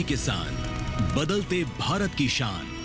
किसान, बदलते भारत की शान।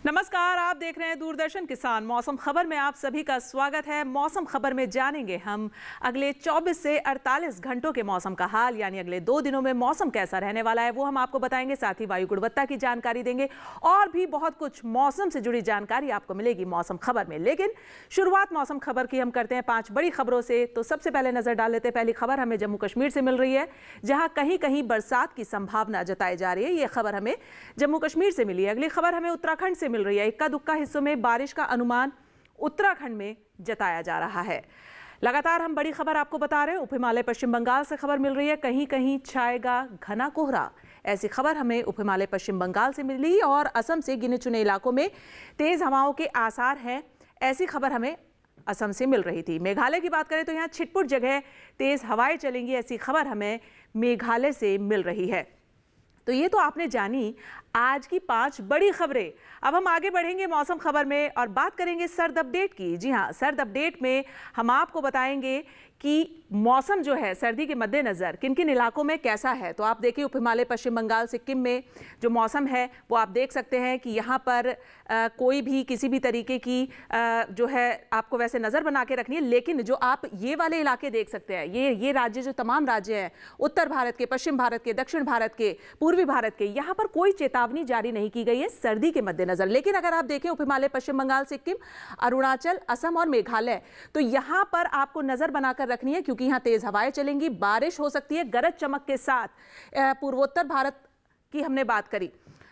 नमस्कार, आप देख रहे हैं दूरदर्शन किसान। मौसम खबर में आप सभी का स्वागत है। मौसम खबर में जानेंगे हम अगले 24 से 48 घंटों के मौसम का हाल, यानी अगले 2 दिनों में मौसम कैसा रहने वाला है वो हम आपको बताएंगे। साथ ही वायु गुणवत्ता की जानकारी देंगे और भी बहुत कुछ मौसम से जुड़ी जानकारी आपको मिलेगी मौसम खबर में। लेकिन शुरुआत मौसम खबर की हम करते हैं 5 बड़ी खबरों से। तो सबसे पहले नजर डाल लेते हैं, पहली खबर हमें जम्मू कश्मीर से मिल रही है, जहां कहीं कहीं बरसात की संभावना जताई जा रही है। ये खबर हमें जम्मू कश्मीर से मिली है। अगली खबर हमें उत्तराखंड से मिल रही है। इक्का दुक्का हिस्सों में बारिश का अनुमान उत्तराखंड में जताया जा रहा है। लगातार हम बड़ी खबर आपको बता रहे हैं। उप हिमालय पश्चिम बंगाल से खबर मिल रही है, कहीं कहीं छाएगा घना कोहरा। ऐसी खबर हमें उप हिमालय पश्चिम बंगाल से मिली और असम से गिने चुने इलाकों में तेज हवाओं के आसार हैं। ऐसी खबर हमें असम से मिल रही थी। मेघालय की बात करें तो यहाँ छिटपुट जगह तेज हवाएं चलेंगी। ऐसी खबर हमें मेघालय से मिल रही है। तो ये तो आपने जानी आज की 5 बड़ी खबरें। अब हम आगे बढ़ेंगे मौसम खबर में और बात करेंगे सर्द अपडेट की। जी हाँ, सर्द अपडेट में हम आपको बताएंगे कि मौसम जो है सर्दी के मद्देनज़र किन किन इलाकों में कैसा है। तो आप देखिए, उप हिमालय पश्चिम बंगाल सिक्किम में जो मौसम है वो आप देख सकते हैं कि यहाँ पर कोई भी किसी भी तरीके की जो है आपको वैसे नज़र बना के रखनी है। लेकिन जो आप ये वाले इलाके देख सकते हैं, ये राज्य जो तमाम राज्य हैं, उत्तर भारत के, पश्चिम भारत के, दक्षिण भारत के, पूर्वी भारत के, यहाँ पर कोई चेतावनी जारी नहीं की गई है सर्दी के मद्देनज़र। लेकिन अगर आप देखें उप हिमालय पश्चिम बंगाल सिक्किम, अरुणाचल, असम और मेघालय, तो यहाँ पर आपको नज़र बनाकर रखनी है क्योंकि यहाँ तेज हवाएं चलेंगी, बारिश हो सकती है गरज चमक के साथ। पूर्वोत्तर भारत की हमने बात करी।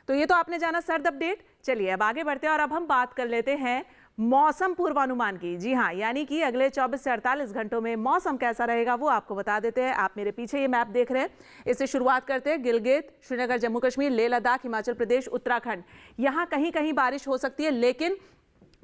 तो ये तो आपने जाना सर्द अपडेट। चलिए अब आगे बढ़ते हैं और अब हम बात कर लेते हैं मौसम पूर्वानुमान की। जी हाँ, यानी कि अगले 24 से 48 घंटों में मौसम कैसा रहेगा वो आपको बता देते हैं। आप मेरे पीछे ये मैप देख रहे हैं, इससे शुरुआत करते हैं। गिलगित, श्रीनगर, जम्मू कश्मीर, लेह लद्दाख, हिमाचल प्रदेश, उत्तराखंड, यहाँ कहीं कहीं बारिश हो सकती है। लेकिन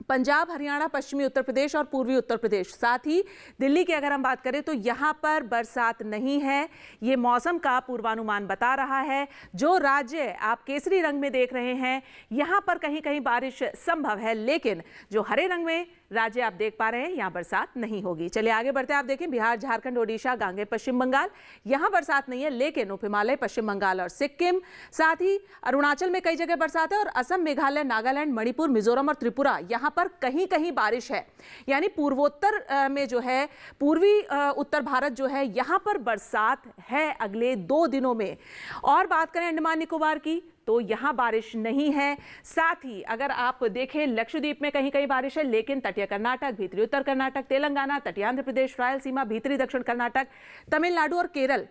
पंजाब, हरियाणा, पश्चिमी उत्तर प्रदेश और पूर्वी उत्तर प्रदेश, साथ ही दिल्ली की अगर हम बात करें तो यहाँ पर बरसात नहीं है। ये मौसम का पूर्वानुमान बता रहा है। जो राज्य आप केसरी रंग में देख रहे हैं, यहाँ पर कहीं कहीं बारिश संभव है। लेकिन जो हरे रंग में राज्य आप देख पा रहे हैं, यहाँ बरसात नहीं होगी। चलिए आगे बढ़ते हैं। आप देखें बिहार, झारखंड, ओडिशा, गांगे पश्चिम बंगाल, यहाँ बरसात नहीं है। लेकिन उप हिमालय पश्चिम बंगाल और सिक्किम, साथ ही अरुणाचल में कई जगह बरसात है और असम, मेघालय, नागालैंड, मणिपुर, मिजोरम और त्रिपुरा, यहाँ पर कहीं कहीं बारिश है। यानी पूर्वोत्तर में जो है, पूर्वी उत्तर भारत जो है, यहाँ पर बरसात है अगले 2 दिनों में। और बात करें अंडमान निकोबार की तो यहाँ बारिश नहीं है। साथ ही अगर आप देखें लक्षद्वीप में कहीं कहीं बारिश है, लेकिन तटीय कर्नाटक, भीतरी उत्तर कर्नाटक, तेलंगाना, तटीय आंध्र प्रदेश, रायलसीमा, भीतरी दक्षिण कर्नाटक, तमिलनाडु और केरल,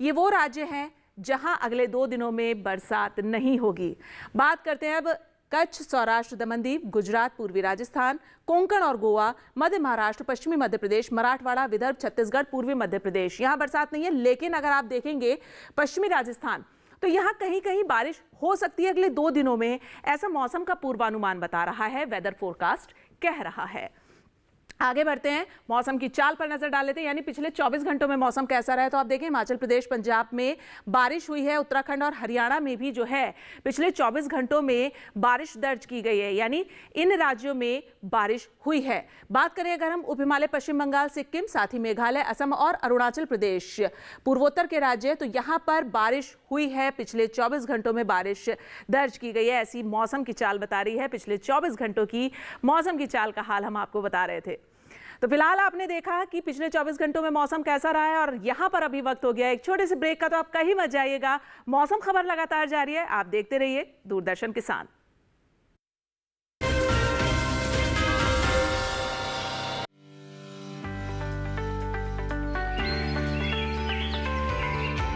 ये वो राज्य हैं जहां अगले 2 दिनों में बरसात नहीं होगी। बात करते हैं अब कच्छ, सौराष्ट्र, दमन दीव, गुजरात, पूर्वी राजस्थान, कोंकण और गोवा, मध्य महाराष्ट्र, पश्चिमी मध्य प्रदेश, मराठवाड़ा, विदर्भ, छत्तीसगढ़, पूर्वी मध्य प्रदेश, यहाँ बरसात नहीं है। लेकिन अगर आप देखेंगे पश्चिमी राजस्थान, तो यहाँ कहीं कहीं बारिश हो सकती है अगले 2 दिनों में। ऐसा मौसम का पूर्वानुमान बता रहा है, वेदर फोरकास्ट कह रहा है। आगे बढ़ते हैं, मौसम की चाल पर नजर डाल लेते हैं, यानी पिछले 24 घंटों में मौसम कैसा रहा है। तो आप देखें हिमाचल प्रदेश, पंजाब में बारिश हुई है। उत्तराखंड और हरियाणा में भी जो है पिछले 24 घंटों में बारिश दर्ज की गई है, यानी इन राज्यों में बारिश हुई है। बात करें अगर हम उप हिमालय पश्चिम बंगाल, सिक्किम, साथ ही मेघालय, असम और अरुणाचल प्रदेश, पूर्वोत्तर के राज्य, तो यहाँ पर बारिश हुई है। पिछले 24 घंटों में बारिश दर्ज की गई है। ऐसी मौसम की चाल बता रही है पिछले 24 घंटों की मौसम की चाल का हाल हम आपको बता रहे थे। तो फिलहाल आपने देखा कि पिछले 24 घंटों में मौसम कैसा रहा है और यहाँ पर अभी वक्त हो गया एक छोटे से ब्रेक का। तो आप कहीं मत जाइएगा, मौसम खबर लगातार जारी है, आप देखते रहिए दूरदर्शन किसान।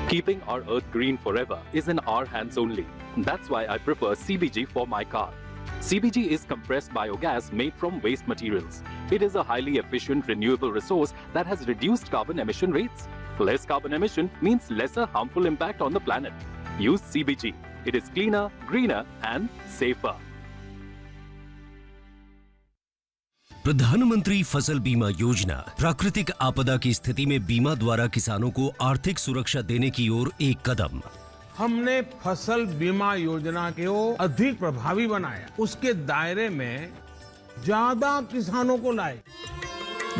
Keeping our earth green forever is in our hands only. That's why I prefer CBG for my car. CBG is compressed biogas made from waste materials. It is a highly efficient renewable resource that has reduced carbon emission rates. Less carbon emission means lesser harmful impact on the planet. Use CBG. It is cleaner, greener and safer. प्रधानमंत्री फसल बीमा योजना प्राकृतिक आपदा की स्थिति में बीमा द्वारा किसानों को आर्थिक सुरक्षा देने की ओर एक कदम। हमने फसल बीमा योजना को अधिक प्रभावी बनाया, उसके दायरे में ज्यादा किसानों को लाए।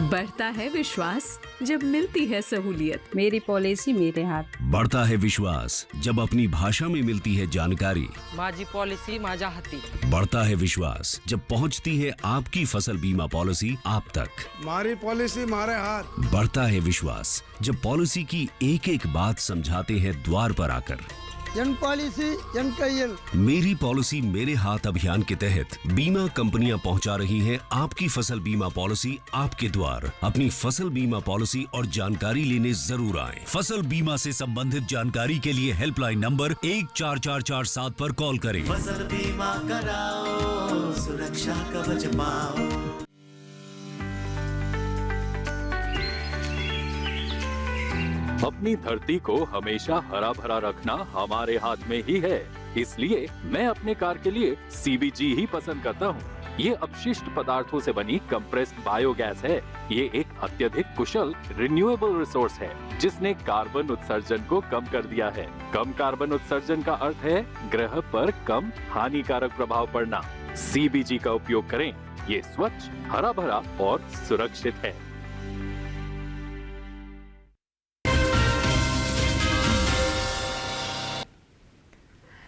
बढ़ता है विश्वास जब मिलती है सहूलियत। मेरी पॉलिसी मेरे हाथ। बढ़ता है विश्वास जब अपनी भाषा में मिलती है जानकारी। माझी पॉलिसी माझ्या हाती। बढ़ता है विश्वास जब पहुंचती है आपकी फसल बीमा पॉलिसी आप तक। मारी पॉलिसी मारे हाथ। बढ़ता है विश्वास जब पॉलिसी की एक एक बात समझाते हैं द्वार पर आकर। एन पॉलिसी एन कैयल। मेरी पॉलिसी मेरे हाथ अभियान के तहत बीमा कंपनियां पहुंचा रही हैं आपकी फसल बीमा पॉलिसी आपके द्वार। अपनी फसल बीमा पॉलिसी और जानकारी लेने जरूर आएं। फसल बीमा से संबंधित जानकारी के लिए हेल्पलाइन नंबर 14447 पर कॉल करें। फसल बीमा कराओ, सुरक्षा कवच पाओ। अपनी धरती को हमेशा हरा भरा रखना हमारे हाथ में ही है, इसलिए मैं अपने कार के लिए CBG ही पसंद करता हूँ। ये अपशिष्ट पदार्थों से बनी कंप्रेस्ड बायोगैस है। ये एक अत्यधिक कुशल रिन्यूएबल रिसोर्स है जिसने कार्बन उत्सर्जन को कम कर दिया है। कम कार्बन उत्सर्जन का अर्थ है ग्रह पर कम हानिकारक प्रभाव पड़ना। CBG का उपयोग करें, ये स्वच्छ, हरा भरा और सुरक्षित है।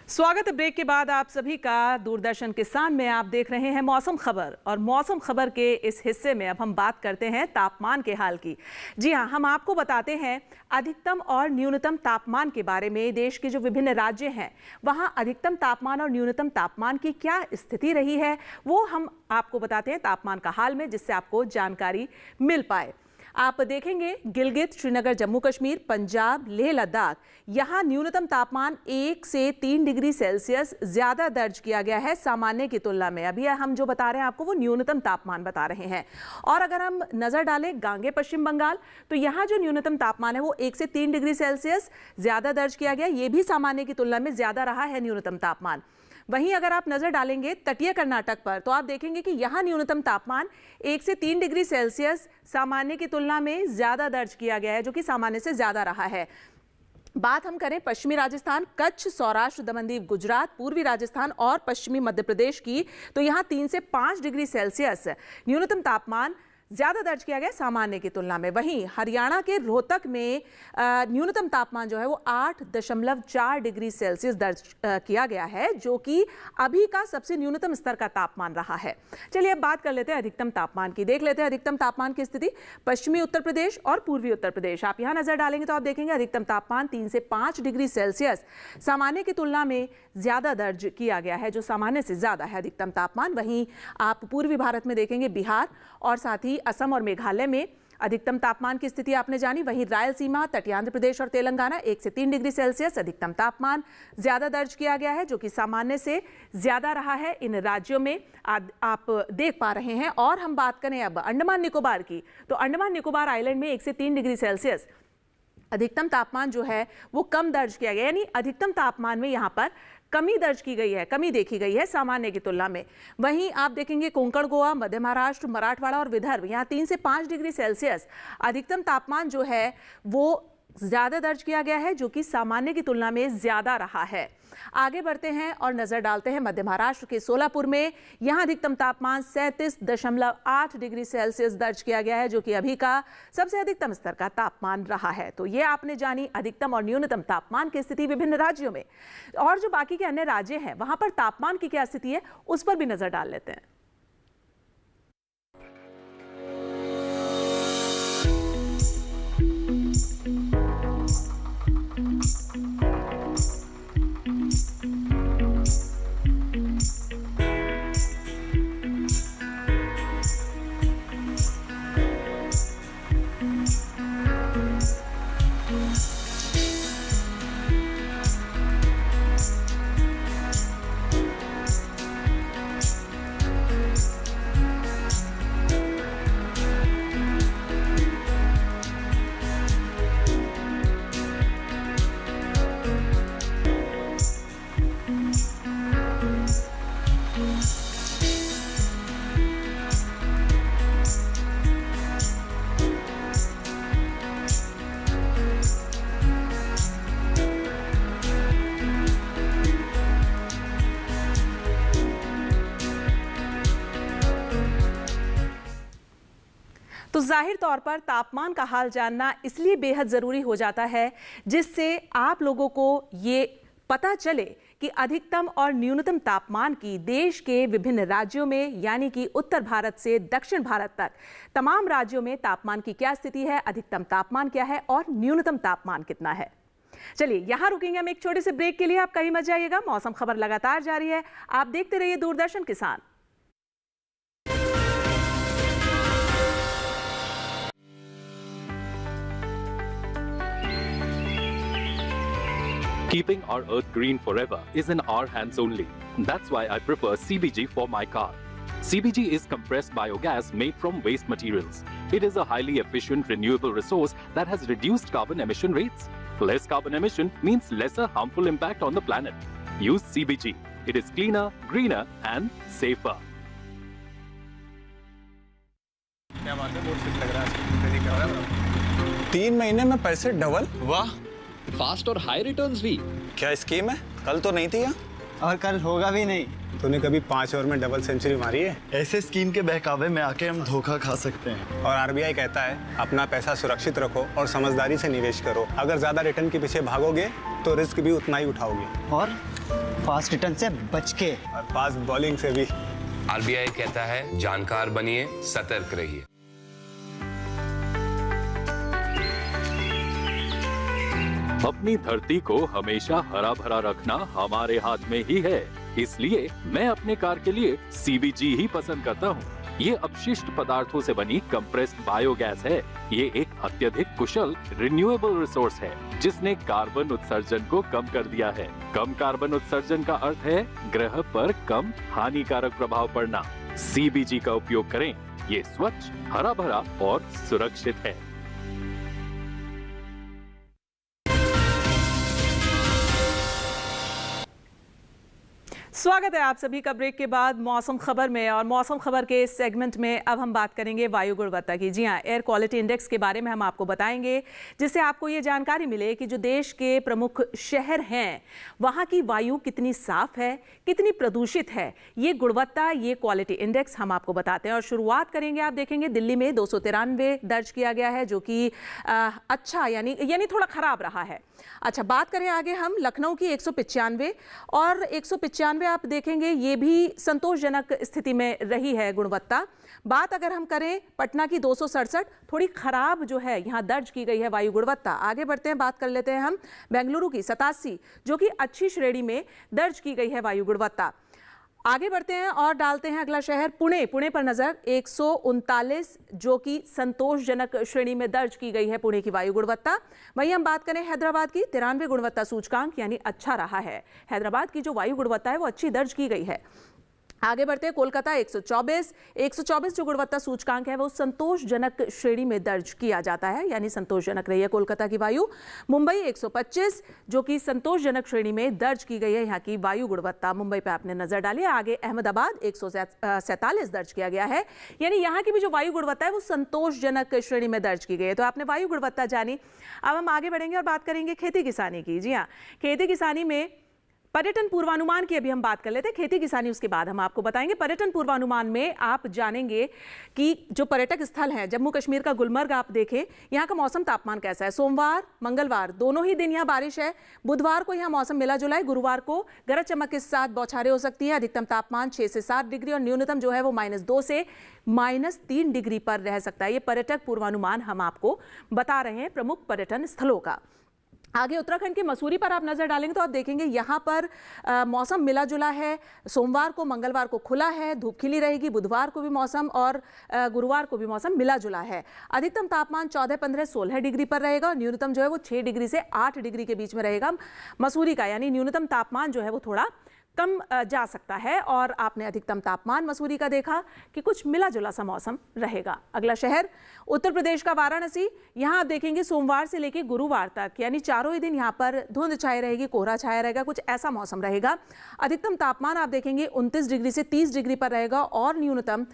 स्वागत है ब्रेक के बाद आप सभी का दूरदर्शन किसान में। आप देख रहे हैं मौसम खबर और मौसम खबर के इस हिस्से में अब हम बात करते हैं तापमान के हाल की। जी हाँ, हम आपको बताते हैं अधिकतम और न्यूनतम तापमान के बारे में। देश के जो विभिन्न राज्य हैं वहाँ अधिकतम तापमान और न्यूनतम तापमान की क्या स्थिति रही है वो हम आपको बताते हैं तापमान का हाल में, जिससे आपको जानकारी मिल पाए। आप देखेंगे गिलगित, श्रीनगर, जम्मू कश्मीर, पंजाब, लेह लद्दाख, यहाँ न्यूनतम तापमान 1 से 3 डिग्री सेल्सियस ज्यादा दर्ज किया गया है सामान्य की तुलना में। अभी हम जो बता रहे हैं आपको वो न्यूनतम तापमान बता रहे हैं। और अगर हम नजर डालें गांगे पश्चिम बंगाल, तो यहाँ जो न्यूनतम तापमान है वो 1 से 3 डिग्री सेल्सियस ज्यादा दर्ज किया गया। ये भी सामान्य की तुलना में ज्यादा रहा है न्यूनतम तापमान। वहीं अगर आप नजर डालेंगे तटीय कर्नाटक पर, तो आप देखेंगे कि यहाँ न्यूनतम तापमान 1 से 3 डिग्री सेल्सियस सामान्य की तुलना में ज्यादा दर्ज किया गया है, जो कि सामान्य से ज्यादा रहा है। बात हम करें पश्चिमी राजस्थान, कच्छ, सौराष्ट्र, दमनदीप, गुजरात, पूर्वी राजस्थान और पश्चिमी मध्य प्रदेश की, तो यहाँ 3 से 5 डिग्री सेल्सियस न्यूनतम तापमान ज्यादा दर्ज किया गया सामान्य की तुलना में। वहीं हरियाणा के रोहतक में न्यूनतम तापमान जो है वो 8.4 डिग्री सेल्सियस दर्ज किया गया है, जो कि अभी का सबसे न्यूनतम स्तर का तापमान रहा है। चलिए अब बात कर लेते हैं अधिकतम तापमान की। देख लेते हैं अधिकतम तापमान की स्थिति पश्चिमी उत्तर प्रदेश और पूर्वी उत्तर प्रदेश। आप यहाँ नजर डालेंगे तो आप देखेंगे अधिकतम तापमान 3 से 5 डिग्री सेल्सियस सामान्य की तुलना में ज्यादा दर्ज किया गया है, जो सामान्य से ज्यादा है अधिकतम तापमान। वहीं आप पूर्वी भारत में देखेंगे बिहार और साथ ही असम और मेघालय में अधिकतम तापमान की स्थिति आपने जानी। वहीं रायलसीमा, तटीय आंध्र प्रदेश और तेलंगाना 1 से 3 डिग्री सेल्सियस अधिकतम तापमान ज्यादा दर्ज किया गया है, जो कि सामान्य से ज्यादा रहा है इन राज्यों में, आप देख पा रहे हैं। और हम बात करें अब अंडमान निकोबार की, तो अंडमान निकोबार आइलैंड में 1 से 3 डिग्री सेल्सियस अधिकतम तापमान जो है वो कम दर्ज किया गया, यानी अधिकतम तापमान में यहाँ पर कमी दर्ज की गई है, कमी देखी गई है सामान्य की तुलना में। वहीं आप देखेंगे कोंकण, गोवा, मध्य महाराष्ट्र, मराठवाड़ा और विदर्भ, यहाँ 3 से 5 डिग्री सेल्सियस अधिकतम तापमान जो है वो ज्यादा दर्ज किया गया है, जो कि सामान्य की तुलना में ज्यादा रहा है। आगे बढ़ते हैं और नजर डालते हैं मध्य महाराष्ट्र के सोलापुर में। यहां अधिकतम तापमान 37.8 डिग्री सेल्सियस दर्ज किया गया है, जो कि अभी का सबसे अधिकतम स्तर का तापमान रहा है। तो ये आपने जानी अधिकतम और न्यूनतम तापमान की स्थिति विभिन्न राज्यों में। और जो बाकी के अन्य राज्य हैं वहां पर तापमान की क्या स्थिति है उस पर भी नजर डाल लेते हैं। तो जाहिर तौर पर तापमान का हाल जानना इसलिए बेहद ज़रूरी हो जाता है जिससे आप लोगों को ये पता चले कि अधिकतम और न्यूनतम तापमान की देश के विभिन्न राज्यों में यानी कि उत्तर भारत से दक्षिण भारत तक तमाम राज्यों में तापमान की क्या स्थिति है, अधिकतम तापमान क्या है और न्यूनतम तापमान कितना है। चलिए यहां रुकेंगे हम एक छोटे से ब्रेक के लिए। आप कहीं मत जाइएगा, मौसम खबर लगातार जारी है। आप देखते रहिए दूरदर्शन किसान। Keeping our earth green forever is in our hands only. That's why I prefer CBG for my car. CBG is compressed biogas made from waste materials. It is a highly efficient renewable resource that has reduced carbon emission rates. Less carbon emission means lesser harmful impact on the planet. Use CBG. It is cleaner, greener and safer. क्या बात है, बहुत fit लग रहा है। 3 महीने में पैसे डबल, वाह, फास्ट और हाई रिटर्न्स भी। क्या स्कीम है? कल तो नहीं थी यहाँ। और कल होगा भी नहीं। तूने कभी 5 ओवर में डबल सेंचुरी मारी है? ऐसे स्कीम के बहकावे में आके हम धोखा खा सकते हैं। और आरबीआई कहता है अपना पैसा सुरक्षित रखो और समझदारी से निवेश करो। अगर ज्यादा रिटर्न के पीछे भागोगे तो रिस्क भी उतना ही उठाओगे। और फास्ट रिटर्न से बच के, और फास्ट बॉलिंग से भी। आरबीआई कहता है जानकार बनिए, सतर्क रहिए। अपनी धरती को हमेशा हरा भरा रखना हमारे हाथ में ही है, इसलिए मैं अपने कार के लिए सीबीजी ही पसंद करता हूँ। ये अपशिष्ट पदार्थों से बनी कंप्रेस्ड बायोगैस है। ये एक अत्यधिक कुशल रिन्यूएबल रिसोर्स है जिसने कार्बन उत्सर्जन को कम कर दिया है। कम कार्बन उत्सर्जन का अर्थ है ग्रह पर कम हानिकारक प्रभाव पड़ना। सीबीजी का उपयोग करें, ये स्वच्छ, हरा भरा और सुरक्षित है। स्वागत है आप सभी का ब्रेक के बाद मौसम खबर में। और मौसम खबर के इस सेगमेंट में अब हम बात करेंगे वायु गुणवत्ता की। जी हाँ, एयर क्वालिटी इंडेक्स के बारे में हम आपको बताएंगे जिससे आपको ये जानकारी मिले कि जो देश के प्रमुख शहर हैं वहाँ की वायु कितनी साफ है, कितनी प्रदूषित है। ये गुणवत्ता, ये क्वालिटी इंडेक्स हम आपको बताते हैं। और शुरुआत करेंगे, आप देखेंगे दिल्ली में 293 दर्ज किया गया है जो कि अच्छा यानी थोड़ा खराब रहा है। अच्छा, बात करें आगे हम लखनऊ की 195 और 195 आप देखेंगे ये भी संतोषजनक स्थिति में रही है गुणवत्ता। बात अगर हम करें पटना की 267 थोड़ी खराब जो है यहाँ दर्ज की गई है वायु गुणवत्ता। आगे बढ़ते हैं, बात कर लेते हैं हम बेंगलुरु की 87 जो कि अच्छी श्रेणी में दर्ज की गई है वायु गुणवत्ता। आगे बढ़ते हैं और डालते हैं अगला शहर पुणे पर नजर। 139 जो कि संतोषजनक श्रेणी में दर्ज की गई है पुणे की वायु गुणवत्ता। वहीं हम बात करें हैदराबाद की 93 गुणवत्ता सूचकांक यानी अच्छा रहा है। हैदराबाद की जो वायु गुणवत्ता है वो अच्छी दर्ज की गई है। आगे बढ़ते हैं कोलकाता 124 जो गुणवत्ता सूचकांक है वो संतोषजनक श्रेणी में दर्ज किया जाता है यानी संतोषजनक रही है कोलकाता की वायु। मुंबई 125 जो कि संतोषजनक श्रेणी में दर्ज की गई है यहाँ की वायु गुणवत्ता। मुंबई पे आपने नजर डाली। आगे अहमदाबाद 147 दर्ज किया गया है यानी यहाँ की भी जो वायु गुणवत्ता है वो संतोषजनक श्रेणी में दर्ज की गई है। तो आपने वायु गुणवत्ता जानी। अब हम आगे बढ़ेंगे और बात करेंगे खेती किसानी की। जी हाँ, खेती किसानी में पर्यटन पूर्वानुमान की अभी हम बात कर लेते हैं। खेती किसानी उसके बाद हम आपको बताएंगे। पर्यटन पूर्वानुमान में आप जानेंगे कि जो पर्यटक स्थल हैं जम्मू कश्मीर का गुलमर्ग आप देखें, यहाँ का मौसम तापमान कैसा है। सोमवार मंगलवार दोनों ही दिन यहाँ बारिश है। बुधवार को यहाँ मौसम मिला जुला है। गुरुवार को गरज चमक के साथ बौछारें हो सकती हैं। अधिकतम तापमान 6 से 7 डिग्री और न्यूनतम जो है वो -2 से -3 डिग्री पर रह सकता है। ये पर्यटक पूर्वानुमान हम आपको बता रहे हैं प्रमुख पर्यटन स्थलों का। आगे उत्तराखंड के मसूरी पर आप नजर डालेंगे तो आप देखेंगे यहाँ पर मौसम मिला जुला है। सोमवार को मंगलवार को खुला है, धूप खिली रहेगी। बुधवार को भी मौसम और गुरुवार को भी मौसम मिला जुला है। अधिकतम तापमान 14, 15, 16 डिग्री पर रहेगा और न्यूनतम जो है वो 6 डिग्री से 8 डिग्री के बीच में रहेगा मसूरी का। यानी न्यूनतम तापमान जो है वो थोड़ा कम जा सकता है। और आपने अधिकतम तापमान मसूरी का देखा कि कुछ मिला जुला सा मौसम रहेगा। अगला शहर उत्तर प्रदेश का वाराणसी। यहाँ आप देखेंगे सोमवार से लेकर गुरुवार तक यानी चारों ही दिन यहाँ पर धुंध छाई रहेगी, कोहरा छाया रहेगा, कुछ ऐसा मौसम रहेगा। अधिकतम तापमान आप देखेंगे 29 डिग्री से 30 डिग्री पर रहेगा और न्यूनतम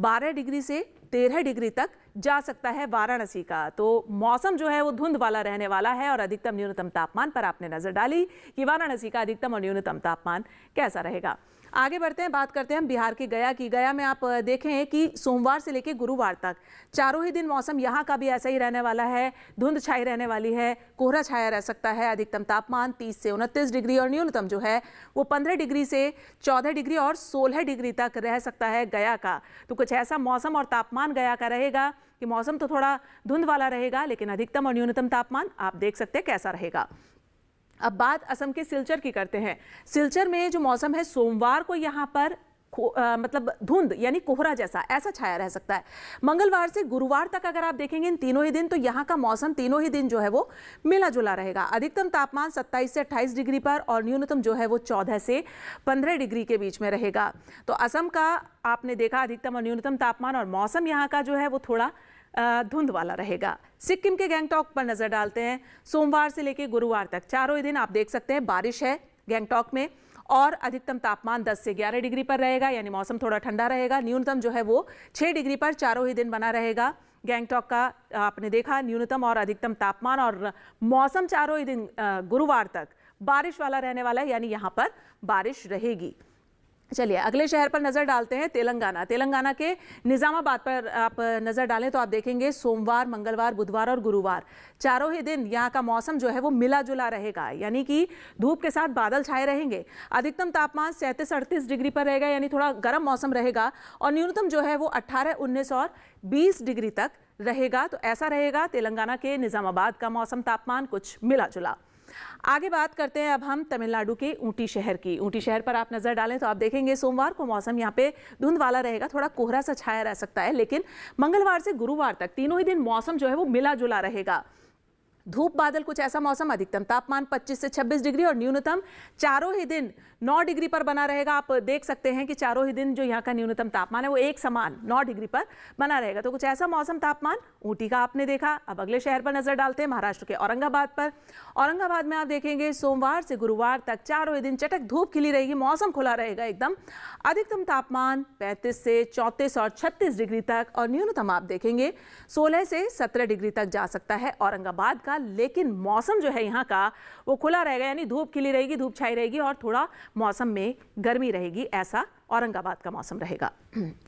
12 डिग्री से 13 डिग्री तक जा सकता है वाराणसी का। तो मौसम जो है वो धुंध वाला रहने वाला है। और अधिकतम न्यूनतम तापमान पर आपने नजर डाली कि वाराणसी का अधिकतम और न्यूनतम तापमान कैसा रहेगा। आगे बढ़ते हैं, बात करते हैं हम बिहार के गया की। गया में आप देखें कि सोमवार से लेकर गुरुवार तक चारों ही दिन मौसम यहाँ का भी ऐसा ही रहने वाला है। धुंध छाई रहने वाली है, कोहरा छाया रह सकता है। अधिकतम तापमान 30 से 29 डिग्री और न्यूनतम जो है वो 15 डिग्री से 14 डिग्री और 16 डिग्री तक रह सकता है गया का। तो कुछ ऐसा मौसम और तापमान गया का रहेगा कि मौसम तो थोड़ा धुंध वाला रहेगा, लेकिन अधिकतम और न्यूनतम तापमान आप देख सकते हैं कैसा रहेगा। अब बात असम के सिलचर की करते हैं। सिलचर में जो मौसम है, सोमवार को यहाँ पर मतलब धुंध यानी कोहरा जैसा ऐसा छाया रह सकता है। मंगलवार से गुरुवार तक अगर आप देखेंगे इन तीनों ही दिन, तो यहाँ का मौसम तीनों ही दिन जो है वो मिला जुला रहेगा। अधिकतम तापमान 27 से 28 डिग्री पर और न्यूनतम जो है वो 14 से 15 डिग्री के बीच में रहेगा। तो असम का आपने देखा अधिकतम और न्यूनतम तापमान और मौसम यहाँ का जो है वो थोड़ा धुंध वाला रहेगा। सिक्किम के गैंगटॉक पर नजर डालते हैं। सोमवार से लेकर गुरुवार तक चारों ही दिन आप देख सकते हैं बारिश है गैंगटॉक में और अधिकतम तापमान 10 से 11 डिग्री पर रहेगा, यानी मौसम थोड़ा ठंडा रहेगा। न्यूनतम जो है वो 6 डिग्री पर चारों ही दिन बना रहेगा। गैंगटॉक का आपने देखा न्यूनतम और अधिकतम तापमान और मौसम चारों ही दिन गुरुवार तक बारिश वाला रहने वाला है, यानी यहाँ पर बारिश रहेगी। चलिए अगले शहर पर नजर डालते हैं, तेलंगाना। तेलंगाना के निजामाबाद पर आप नजर डालें तो आप देखेंगे सोमवार, मंगलवार, बुधवार और गुरुवार चारों ही दिन यहाँ का मौसम जो है वो मिला जुला रहेगा, यानी कि धूप के साथ बादल छाए रहेंगे। अधिकतम तापमान 37-38 डिग्री पर रहेगा, यानी थोड़ा गर्म मौसम रहेगा और न्यूनतम जो है वो 18, 19 और 20 डिग्री तक रहेगा। तो ऐसा रहेगा तेलंगाना के निजामाबाद का मौसम, तापमान कुछ मिला जुला। आगे बात करते हैं अब हम तमिलनाडु के ऊटी शहर की। ऊटी शहर पर आप नजर डालें तो आप देखेंगे सोमवार को मौसम यहाँ पे धुंध वाला रहेगा, थोड़ा कोहरा सा छाया रह सकता है, लेकिन मंगलवार से गुरुवार तक तीनों ही दिन मौसम जो है वो मिला जुला रहेगा। धूप बादल कुछ ऐसा मौसम, अधिकतम तापमान 25 से 26 डिग्री और न्यूनतम चारों ही दिन 9 डिग्री पर बना रहेगा। आप देख सकते हैं कि चारों ही दिन जो यहाँ का न्यूनतम तापमान है वो एक समान 9 डिग्री पर बना रहेगा। तो कुछ ऐसा मौसम तापमान ऊटी का आपने देखा। अब अगले शहर पर नजर डालते हैं, महाराष्ट्र के औरंगाबाद पर। औरंगाबाद में आप देखेंगे सोमवार से गुरुवार तक चारों ही दिन चटक धूप खिली रहेगी, मौसम खुला रहेगा एकदम। अधिकतम तापमान 35 से 34 और 36 डिग्री तक और न्यूनतम आप देखेंगे 16 से 17 डिग्री तक जा सकता है औरंगाबाद का। लेकिन मौसम जो है यहाँ का वो खुला रहेगा, यानी धूप खिली रहेगी, धूप छाई रहेगी और थोड़ा मौसम में गर्मी रहेगी, ऐसा औरंगाबाद का मौसम रहेगा।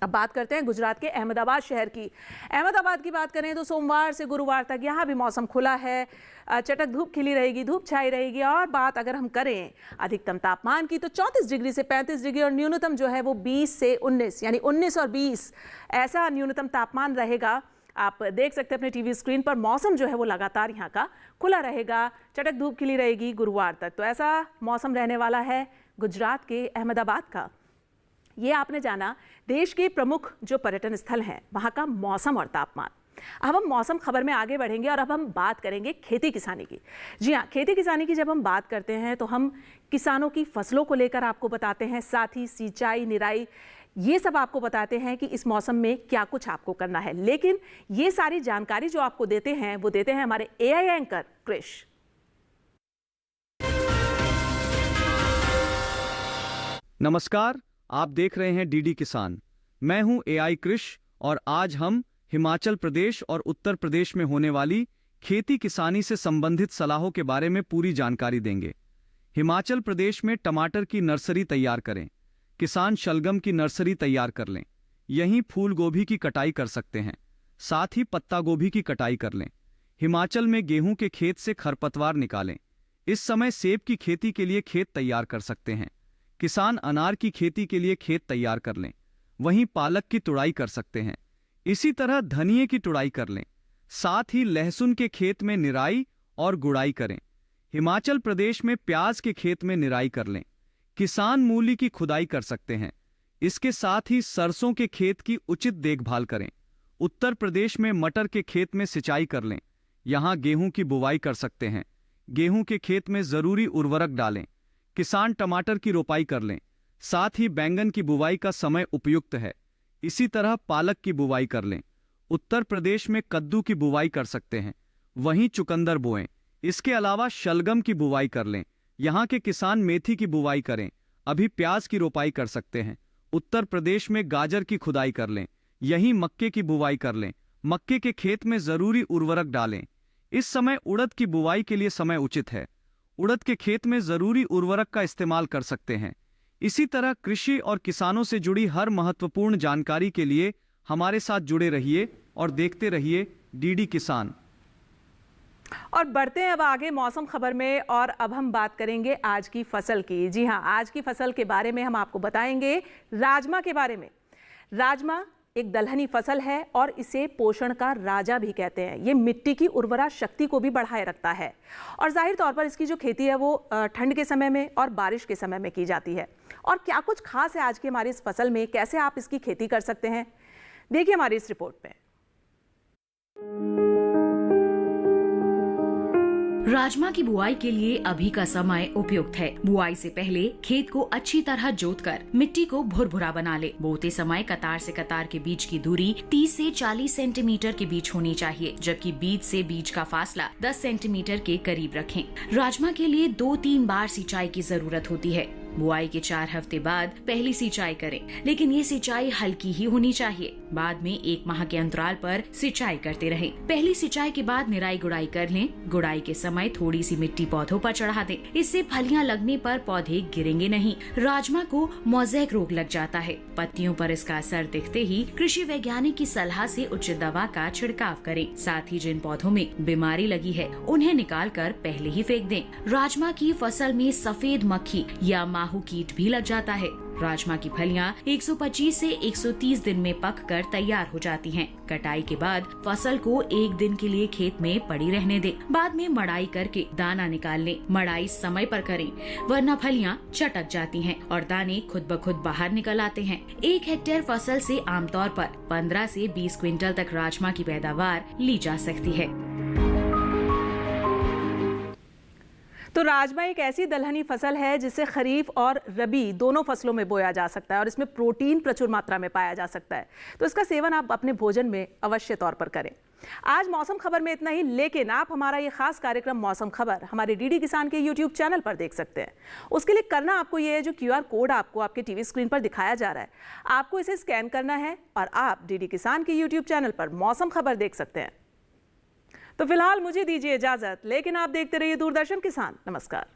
अब बात करते हैं गुजरात के अहमदाबाद शहर की। अहमदाबाद की बात करें तो सोमवार से गुरुवार तक यहाँ भी मौसम खुला है, चटक धूप खिली रहेगी, धूप छाई रहेगी। और बात अगर हम करें अधिकतम तापमान की तो 34 डिग्री से 35 डिग्री और न्यूनतम जो है वो 20 से 19, यानी 19 और 20 ऐसा न्यूनतम तापमान रहेगा। आप देख सकते हैं अपने टीवी स्क्रीन पर, मौसम जो है वो लगातार यहाँ का खुला रहेगा, चटक धूप खिली रहेगी गुरुवार तक। तो ऐसा मौसम रहने वाला है गुजरात के अहमदाबाद का। ये आपने जाना देश के प्रमुख जो पर्यटन स्थल हैं वहाँ का मौसम और तापमान। अब हम मौसम खबर में आगे बढ़ेंगे और अब हम बात करेंगे खेती किसानी की। जी हाँ, खेती किसानी की जब हम बात करते हैं तो हम किसानों की फसलों को लेकर आपको बताते हैं, साथ ही सिंचाई, निराई, ये सब आपको बताते हैं कि इस मौसम में क्या कुछ आपको करना है। लेकिन ये सारी जानकारी जो आपको देते हैं वो देते हैं हमारे एआई एंकर कृष। नमस्कार, आप देख रहे हैं डीडी किसान। मैं हूं एआई कृष और आज हम हिमाचल प्रदेश और उत्तर प्रदेश में होने वाली खेती किसानी से संबंधित सलाहों के बारे में पूरी जानकारी देंगे। हिमाचल प्रदेश में टमाटर की नर्सरी तैयार करें, किसान शलगम की नर्सरी तैयार कर लें। यहीं फूल गोभी की कटाई कर सकते हैं, साथ ही पत्ता गोभी की कटाई कर लें। हिमाचल में गेहूं के खेत से खरपतवार निकालें। इस समय सेब की खेती के लिए खेत तैयार कर सकते हैं। किसान अनार की खेती के लिए खेत तैयार कर लें। वहीं पालक की तुड़ाई कर सकते हैं। इसी तरह धनिये की तुड़ाई कर लें। साथ ही लहसुन के खेत में निराई और गुड़ाई करें। हिमाचल प्रदेश में प्याज के खेत में निराई कर लें। किसान मूली की खुदाई कर सकते हैं। इसके साथ ही सरसों के खेत की उचित देखभाल करें। उत्तर प्रदेश में मटर के खेत में सिंचाई कर लें। यहां गेहूं की बुवाई कर सकते हैं। गेहूं के खेत में जरूरी उर्वरक डालें। किसान टमाटर की रोपाई कर लें। साथ ही बैंगन की बुवाई का समय उपयुक्त है। इसी तरह पालक की बुवाई कर लें। उत्तर प्रदेश में कद्दू की बुवाई कर सकते हैं, वहीं चुकंदर बोएं। इसके अलावा शलगम की बुवाई कर लें। यहाँ के किसान मेथी की बुवाई करें। अभी प्याज की रोपाई कर सकते हैं। उत्तर प्रदेश में गाजर की खुदाई कर लें। यहीं मक्के की बुवाई कर लें। मक्के के खेत में जरूरी उर्वरक डालें। इस समय उड़द की बुवाई के लिए समय उचित है। उड़द के खेत में जरूरी उर्वरक का इस्तेमाल कर सकते हैं। इसी तरह कृषि और किसानों से जुड़ी हर महत्वपूर्ण जानकारी के लिए हमारे साथ जुड़े रहिए और देखते रहिए डीडी किसान। और बढ़ते हैं अब आगे मौसम खबर में, और अब हम बात करेंगे आज की फसल की। जी हाँ, आज की फसल के बारे में हम आपको बताएंगे राजमा के बारे में। राजमा एक दलहनी फसल है और इसे पोषण का राजा भी कहते हैं। ये मिट्टी की उर्वरा शक्ति को भी बढ़ाए रखता है और जाहिर तौर पर इसकी जो खेती है वो ठंड के समय में और बारिश के समय में की जाती है। और क्या कुछ खास है आज की हमारी इस फसल में, कैसे आप इसकी खेती कर सकते हैं, देखिए हमारी इस रिपोर्ट में। राजमा की बुआई के लिए अभी का समय उपयुक्त है। बुआई से पहले खेत को अच्छी तरह जोतकर मिट्टी को भुरभुरा बना ले। बोते समय कतार से कतार के बीच की दूरी 30 से 40 सेंटीमीटर के बीच होनी चाहिए, जबकि बीज से बीज का फासला 10 सेंटीमीटर के करीब रखें। राजमा के लिए 2-3 बार सिंचाई की जरूरत होती है। बुआई के 4 हफ्ते बाद पहली सिंचाई करें, लेकिन ये सिंचाई हल्की ही होनी चाहिए। बाद में 1 माह के अंतराल पर सिंचाई करते रहें। पहली सिंचाई के बाद निराई गुड़ाई कर लें। गुड़ाई के समय थोड़ी सी मिट्टी पौधों पर चढ़ा दें, इससे फलियां लगने पर पौधे गिरेंगे नहीं। राजमा को मोज़ेक रोग लग जाता है। पत्तियों पर इसका असर दिखते ही कृषि वैज्ञानिक की सलाह से उचित दवा का छिड़काव करें। साथ ही जिन पौधों में बीमारी लगी है उन्हें निकाल कर पहले ही फेंक दें। राजमा की फसल में सफेद मक्खी या माहू कीट भी लग जाता है। राजमा की फलियां 125 से 130 दिन में पककर तैयार हो जाती हैं। कटाई के बाद फसल को 1 दिन के लिए खेत में पड़ी रहने दें। बाद में मड़ाई करके दाना निकाल लें। मड़ाई समय पर करें, वरना फलियां चटक जाती हैं और दाने खुद ब खुद बाहर निकल आते हैं। 1 हेक्टेयर फसल से आमतौर पर 15 से 20 क्विंटल तक राजमा की पैदावार ली जा सकती है। तो राजमा एक ऐसी दलहनी फसल है जिसे खरीफ और रबी दोनों फसलों में बोया जा सकता है और इसमें प्रोटीन प्रचुर मात्रा में पाया जा सकता है। तो इसका सेवन आप अपने भोजन में अवश्य तौर पर करें। आज मौसम खबर में इतना ही, लेकिन आप हमारा ये खास कार्यक्रम मौसम खबर हमारे डीडी किसान के यूट्यूब चैनल पर देख सकते हैं। उसके लिए करना आपको ये है, जो QR कोड आपको आपके टीवी स्क्रीन पर दिखाया जा रहा है, आपको इसे स्कैन करना है और आप डीडी किसान के यूट्यूब चैनल पर मौसम खबर देख सकते हैं। तो फिलहाल मुझे दीजिए इजाजत, लेकिन आप देखते रहिए दूरदर्शन किसान। नमस्कार।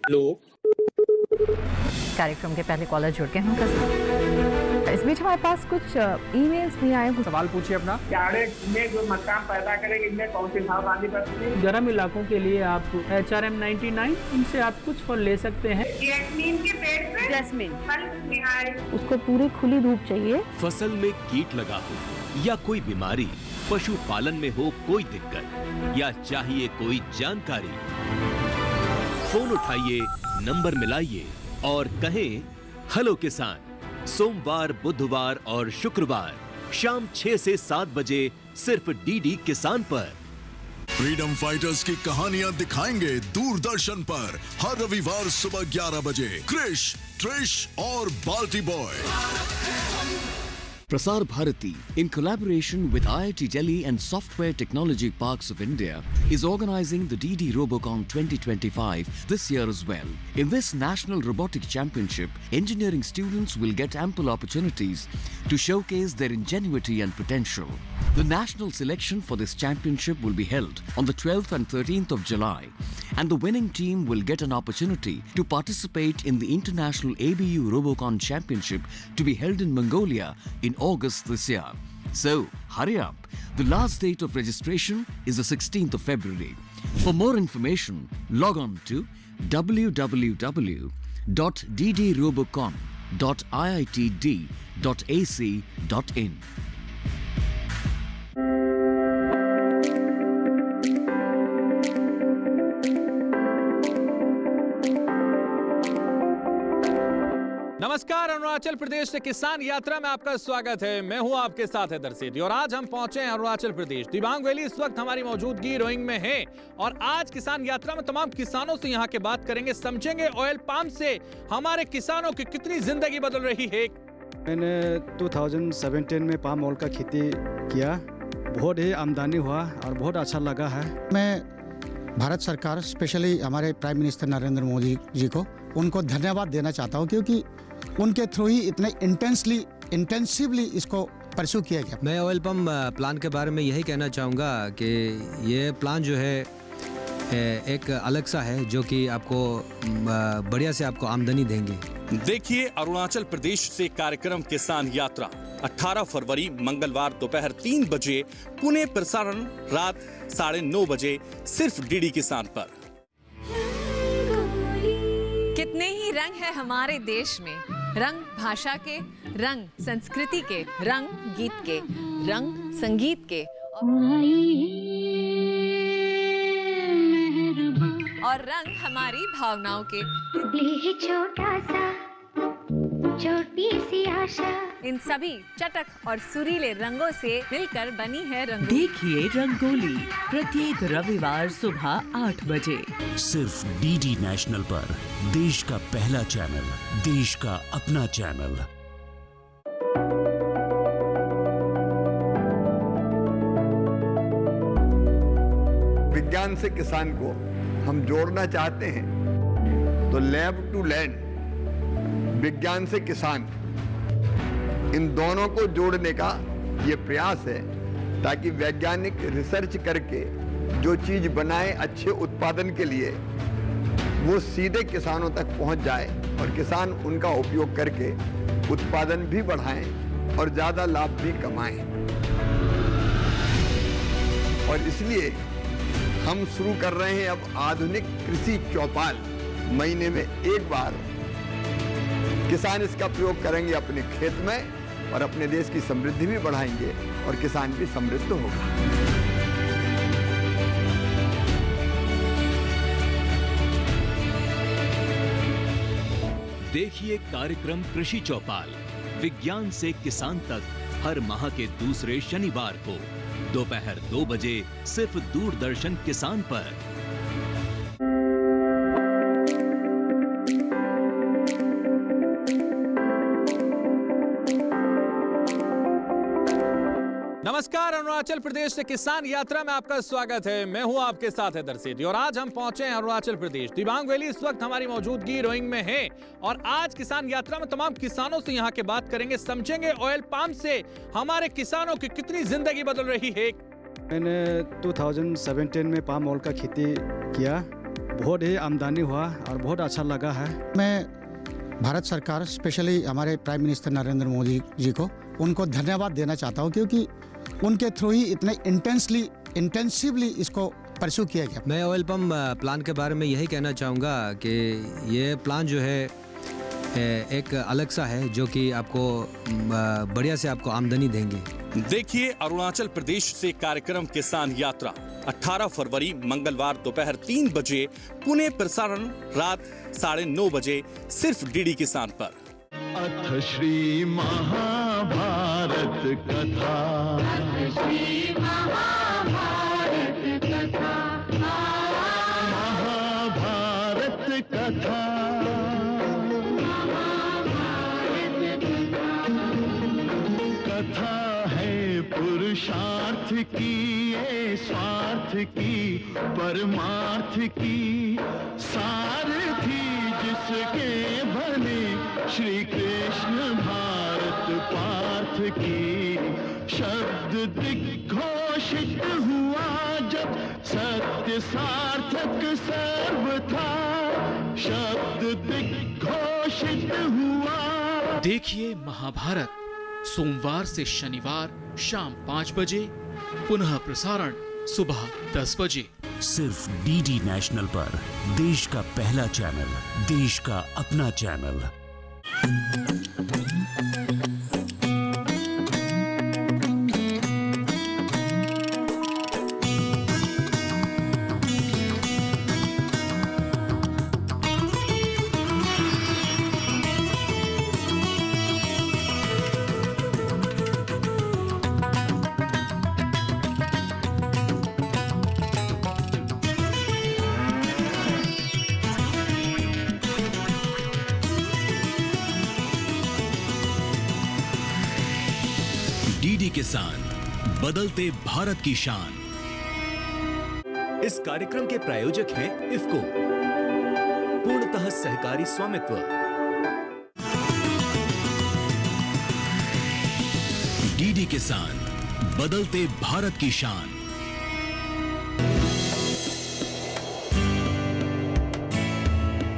हेलो, कार्यक्रम के पहले कॉलर जुड़ के हम कर सकते। इस बीच हमारे पास कुछ ईमेल्स भी आए। सवाल पूछिए अपना। में जो मकान पैदा करेंगे इनमें कौन सी सावधानी बरतनी? गर्म इलाकों के लिए आप HRM 99 इनसे आप कुछ फल ले सकते हैं। जैस्मीन के पेड़ पे जैस्मीन उसको पूरी खुली धूप चाहिए। फसल में कीट लगा हो या कोई बीमारी, पशुपालन में हो कोई दिक्कत या चाहिए कोई जानकारी, फोन उठाइए, नंबर मिलाइए और कहें हेलो किसान। सोमवार, बुधवार और शुक्रवार शाम 6 से 7 बजे सिर्फ डीडी किसान पर। फ्रीडम फाइटर्स की कहानियां दिखाएंगे दूरदर्शन पर हर रविवार सुबह 11 बजे। क्रिश, ट्रिश और बाल्टी boy. Prasar Bharati, in collaboration with IIT Delhi and Software Technology Parks of India, is organizing the DD Robocon 2025 this year as well. In this National Robotics Championship, engineering students will get ample opportunities to showcase their ingenuity and potential. The national selection for this championship will be held on the 12th and 13th of July, and the winning team will get an opportunity to participate in the International ABU Robocon Championship to be held in Mongolia in August this year. So, hurry up. The last date of registration is the 16th of February. For more information, log on to www.ddrobocon.iitd.ac.in. नमस्कार, अरुणाचल प्रदेश से किसान यात्रा में आपका स्वागत है। मैं हूं आपके साथ हैदर सेठी और आज हम पहुंचे हैं अरुणाचल प्रदेश। दिबांग वैली इस वक्त हमारी मौजूदगी रोइंग में है और आज किसान यात्रा में तमाम किसानों से यहां के बात करेंगे, समझेंगे ऑयल पाम से हमारे किसानों की कितनी जिंदगी बदल रही है। मैंने 2017 में पाम ऑयल का खेती किया। बहुत ही आमदनी हुआ और बहुत अच्छा लगा है। मैं भारत सरकार, स्पेशली हमारे प्राइम मिनिस्टर नरेंद्र मोदी जी को, उनको धन्यवाद देना चाहता हूँ, क्योंकि उनके थ्रू ही इतने इंटेंसिवली इसको परस्यू किया गया। मैं ऑयल पंप प्लान के बारे में यही कहना चाहूँगा कि ये प्लान जो है एक अलग सा है, जो कि आपको बढ़िया से आपको आमदनी देंगे। देखिए अरुणाचल प्रदेश से कार्यक्रम किसान यात्रा 18 फरवरी मंगलवार दोपहर 3 बजे, पुणे प्रसारण रात 9:30 बजे, सिर्फ डीडी किसान पर। कितने ही रंग है हमारे देश में, रंग भाषा के, रंग संस्कृति के, रंग गीत के, रंग संगीत के, और रंग हमारी भावनाओं के। छोटा सा छोटी सी आशा, इन सभी चटक और सुरीले रंगों से मिलकर बनी है रंगोली। देखिए रंगोली प्रत्येक रविवार सुबह 8 बजे, सिर्फ डीडी नेशनल पर, देश का पहला चैनल, देश का अपना चैनल। विज्ञान से किसान को हम जोड़ना चाहते हैं, तो लैब टू लैंड, विज्ञान से किसान, इन दोनों को जोड़ने का ये प्रयास है, ताकि वैज्ञानिक रिसर्च करके जो चीज बनाए अच्छे उत्पादन के लिए, वो सीधे किसानों तक पहुंच जाए और किसान उनका उपयोग करके उत्पादन भी बढ़ाएं और ज्यादा लाभ भी कमाएं। और इसलिए हम शुरू कर रहे हैं अब आधुनिक कृषि चौपाल। महीने में एक बार किसान इसका प्रयोग करेंगे अपने खेत में और अपने देश की समृद्धि भी बढ़ाएंगे और किसान भी समृद्ध होगा। देखिए कार्यक्रम कृषि चौपाल, विज्ञान से किसान तक, हर माह के दूसरे शनिवार को दोपहर 2 बजे, सिर्फ दूरदर्शन किसान पर। नमस्कार, अरुणाचल प्रदेश से किसान यात्रा में आपका स्वागत है। मैं हूं आपके साथ हैदर सेठी और आज हम पहुंचे हैं अरुणाचल प्रदेश। दिबांग वैली इस वक्त हमारी मौजूदगी रोइंग में है और आज किसान यात्रा में तमाम किसानों से यहां के बात करेंगे, समझेंगे ऑयल पाम से हमारे किसानों की कितनी जिंदगी बदल रही है। मैंने 2017 में पाम ऑयल का खेती किया, बहुत ही आमदनी हुआ और बहुत अच्छा लगा है। मैं भारत सरकार, स्पेशली हमारे प्राइम मिनिस्टर नरेंद्र मोदी जी को, उनको धन्यवाद देना चाहता हूँ, क्योंकि उनके थ्रू ही इतने इंटेंसिवली इसको परस्यू किया गया। मैं ऑयल पंप प्लान के बारे में यही कहना चाहूँगा कि ये प्लान जो है एक अलग सा है, जो कि आपको बढ़िया से आपको आमदनी देंगे। देखिए अरुणाचल प्रदेश से कार्यक्रम किसान यात्रा 18 फरवरी मंगलवार दोपहर 3 बजे, पुणे प्रसारण रात 9:30 बजे, सिर्फ डीडी किसान पर। अथ श्री महाभारत कथा, महाभारत कथा, कथा है पुरुषार्थ की, ये स्वार्थ की, परमार्थ की, सारथी जिसके बने श्री कृष्ण भारत पार्थ की। शब्द दिग्घोषित हुआ जब सत्य सार्थक सर्वथा, शब्द दिग्घोषित हुआ। देखिए महाभारत सोमवार से शनिवार शाम 5 बजे, पुनः प्रसारण सुबह 10 बजे, सिर्फ डीडी नेशनल पर, देश का पहला चैनल, देश का अपना चैनल। डीडी किसान, बदलते भारत की शान। इस कार्यक्रम के प्रायोजक हैं इफ्को, पूर्णतः सहकारी स्वामित्व। डीडी किसान, बदलते भारत की शान।